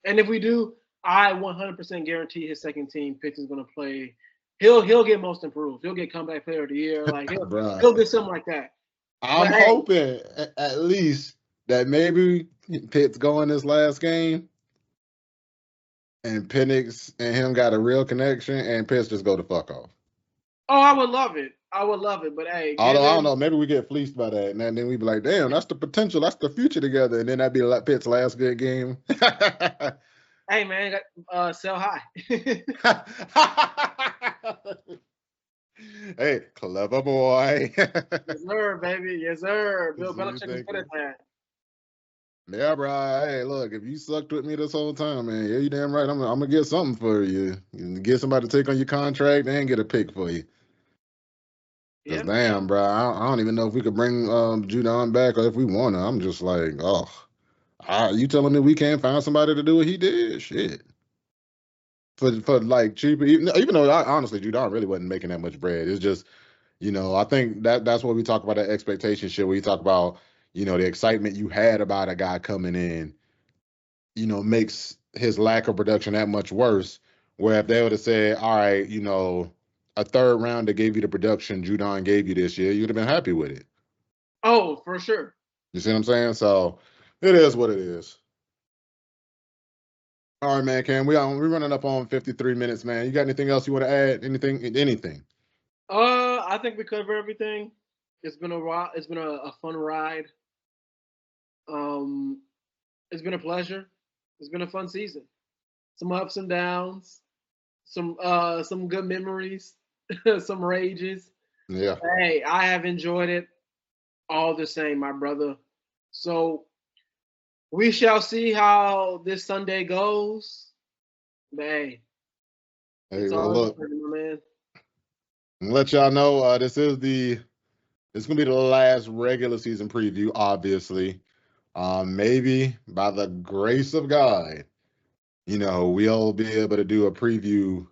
And if we do, I 100% guarantee his second team Pitts is going to play. He'll get most improved. He'll get comeback player of the year. Like bruh. he'll get something like that. I'm But hey, hoping at least that maybe Pitt's going this last game and Penix and him got a real connection and Pitts just go the fuck off. oh, I would love it. I would love it. But hey, Although I don't given know, maybe we get fleeced by that, and then we be like, "Damn, that's the potential, that's the future together," and then that'd be like Pitt's last good game. hey man, sell high. Hey, clever boy. Yes, sir, baby. Yes, sir. Bill See you Belichick is good at thinking. that. Yeah, bro. Hey, look, if you sucked with me this whole time, man, yeah, you damn right. I'm gonna get something for you. You get somebody to take on your contract and get a pick for you. Cause Yep, yep. damn, bro, I don't even know if we could bring Judon back or if we want to. I'm just like, oh, you telling me we can't find somebody to do what he did? Shit. For like cheaper, even though honestly, Judon really wasn't making that much bread. It's just, I think that's what we talk about, that expectation shit. Where you talk about, the excitement you had about a guy coming in, makes his lack of production that much worse. Where if they would have said, all right, a third round that gave you the production Judon gave you this year, you'd have been happy with it. Oh, for sure. You see what I'm saying? So it is what it is. All right, man, Cam. We're running up on 53 minutes, man. You got anything else you want to add? Anything? I think we cover everything. It's been it's been a fun ride. Um, it's been a pleasure. It's been a fun season. Some ups and downs. Some good memories. Some rages. Yeah. Hey, I have enjoyed it all the same, my brother. So we shall see how this Sunday goes. But hey, Hey, it's well, all look, different, my man. and let y'all know it's gonna be the last regular season preview, obviously. Maybe by the grace of God, we'll be able to do a preview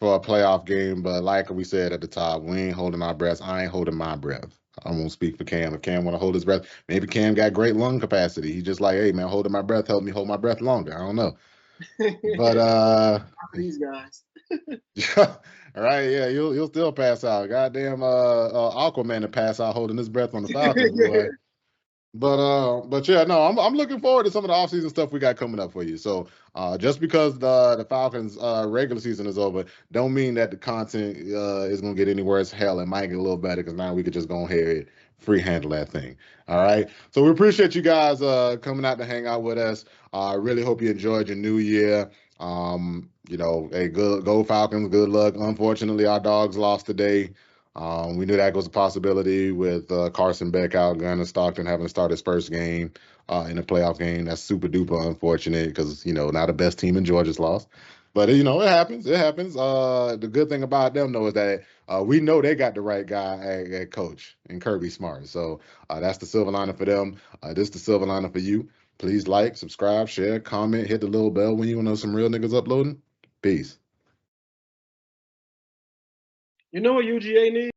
for a playoff game. But like we said at the top, we ain't holding our breath. I ain't holding my breath. I won't speak for Cam. If Cam want to hold his breath, maybe Cam got great lung capacity. He's just like, hey man, holding my breath help me hold my breath longer. I don't know. But These guys. all right, yeah, you'll still pass out. Goddamn Aquaman to pass out holding his breath on the Falcons, boy. But yeah, no, I'm looking forward to some of the offseason stuff we got coming up for you. So just because the Falcons regular season is over, don't mean that the content is gonna get any worse. Hell, it might get a little better because now we could just go ahead and free handle that thing. All right. So we appreciate you guys coming out to hang out with us. I really hope you enjoyed your new year. Hey, go Falcons, good luck. Unfortunately, our dogs lost today. We knew that was a possibility with Carson Beck out, Gunnar Stockton having to start his first game in a playoff game. That's super duper unfortunate because, now the best team in Georgia's lost. But you know, it happens. It happens. The good thing about them though is that we know they got the right guy at coach and Kirby Smart. So that's the silver lining for them. This is the silver lining for you. Please like, subscribe, share, comment, hit the little bell when you know some real niggas uploading. Peace. You know what UGA needs?